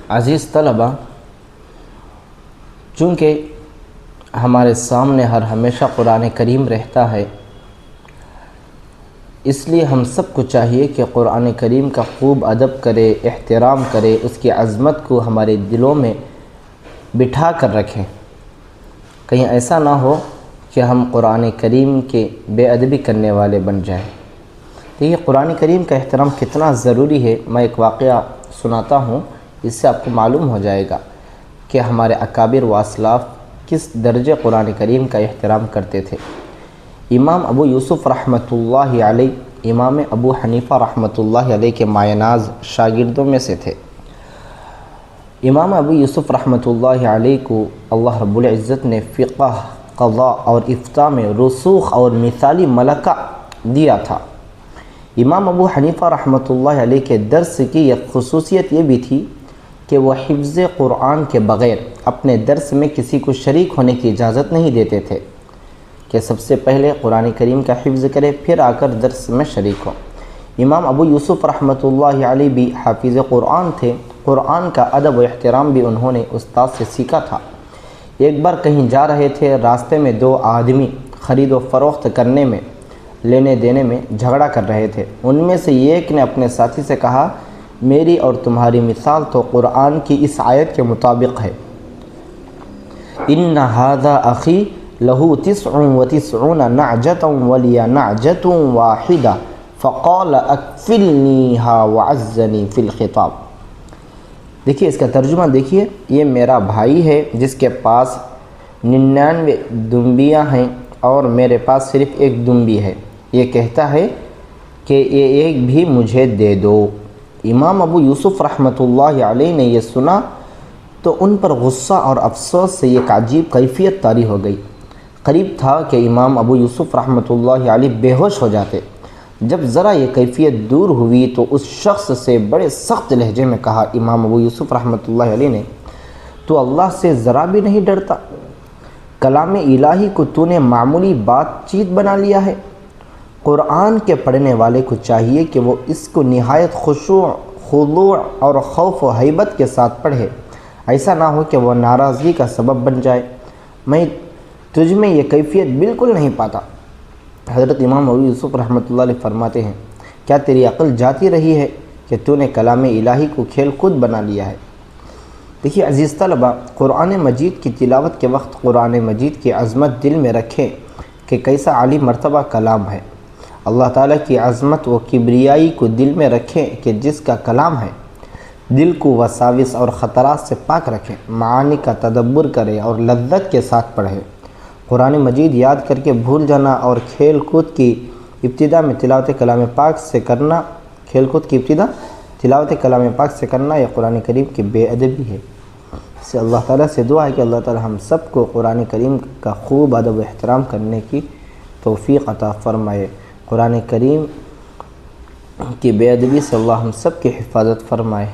عزیز طلبہ، چونکہ ہمارے سامنے ہر ہمیشہ قرآن کریم رہتا ہے، اس لیے ہم سب کو چاہیے کہ قرآن کریم کا خوب ادب کرے، احترام کرے، اس کی عظمت کو ہمارے دلوں میں بٹھا کر رکھیں۔ کہیں ایسا نہ ہو کہ ہم قرآن کریم کے بے ادبی کرنے والے بن جائیں۔ دیکھیے قرآن کریم کا احترام کتنا ضروری ہے۔ میں ایک واقعہ سناتا ہوں، اس سے آپ کو معلوم ہو جائے گا کہ ہمارے اکابر و اسلاف کس درجے قرآن کریم کا احترام کرتے تھے۔ امام ابو یوسف رحمۃ اللہ علیہ، امام ابو حنیفہ رحمۃ اللہ علیہ کے مایہ ناز شاگردوں میں سے تھے۔ امام ابو یوسف رحمۃ اللہ علیہ کو اللہ رب العزت نے فقہ، قضاء اور افتاء میں رسوخ اور مثالی ملکہ دیا تھا۔ امام ابو حنیفہ رحمۃ اللہ علیہ کے درس کی ایک خصوصیت یہ بھی تھی کہ وہ حفظ قرآن کے بغیر اپنے درس میں کسی کو شریک ہونے کی اجازت نہیں دیتے تھے کہ سب سے پہلے قرآن کریم کا حفظ کرے پھر آ کر درس میں شریک ہو۔ امام ابو یوسف رحمۃ اللہ علیہ بھی حافظ قرآن تھے۔ قرآن کا ادب و احترام بھی انہوں نے استاد سے سیکھا تھا۔ ایک بار کہیں جا رہے تھے، راستے میں دو آدمی خرید و فروخت کرنے میں، لینے دینے میں جھگڑا کر رہے تھے۔ ان میں سے ایک نے اپنے ساتھی سے کہا، میری اور تمہاری مثال تو قرآن کی اس آیت کے مطابق ہے، ان ھذا اخی لہ 99 نعجۃ ولی نعجۃ واحدہ فقال اکفلنیھا وعزنی فی الخطاب۔ دیکھیے اس کا ترجمہ دیکھیے، یہ میرا بھائی ہے جس کے پاس 99 دمبیاں ہیں اور میرے پاس صرف ایک دمبی ہے، یہ کہتا ہے کہ یہ ایک بھی مجھے دے دو۔ امام ابو یوسف رحمۃ اللہ علیہ نے یہ سنا تو ان پر غصہ اور افسوس سے ایک عجیب کیفیت طاری ہو گئی۔ قریب تھا کہ امام ابو یوسف رحمۃ اللہ علیہ بے ہوش ہو جاتے۔ جب ذرا یہ کیفیت دور ہوئی تو اس شخص سے بڑے سخت لہجے میں کہا، امام ابو یوسف رحمۃ اللہ علیہ نے، تو اللہ سے ذرا بھی نہیں ڈرتا؟ کلام الہی کو تو نے معمولی بات چیت بنا لیا ہے۔ قرآن کے پڑھنے والے کو چاہیے کہ وہ اس کو نہایت خشوع، خضوع اور خوف و ہیبت کے ساتھ پڑھے، ایسا نہ ہو کہ وہ ناراضگی کا سبب بن جائے۔ میں تجھ میں یہ کیفیت بالکل نہیں پاتا۔ حضرت امام ابو یوسف رحمۃ اللہ علیہ فرماتے ہیں، کیا تیری عقل جاتی رہی ہے کہ تو نے کلام الہی کو کھیل کود بنا لیا ہے؟ دیکھیے عزیز طلبہ، قرآن مجید کی تلاوت کے وقت قرآن مجید کی عظمت دل میں رکھیں کہ کیسا عالی مرتبہ کلام ہے۔ اللہ تعالیٰ کی عظمت و کبریائی کو دل میں رکھیں کہ جس کا کلام ہے۔ دل کو وساوس اور خطرات سے پاک رکھیں، معانی کا تدبر کریں اور لذت کے ساتھ پڑھیں۔ قرآن مجید یاد کر کے بھول جانا اور کھیل کود کی ابتدا میں تلاوت کلام پاک سے کرنا، تلاوت کلام پاک سے کرنا یہ قرآن کریم کی بے ادبی ہے۔ اس سے اللہ تعالیٰ سے دعا ہے کہ اللہ تعالیٰ ہم سب کو قرآن کریم کا خوب ادب و احترام کرنے کی توفیق عطا فرمائے۔ قرآن کریم کی بے ادبی سے اللہ ہم سب کی حفاظت فرمائے۔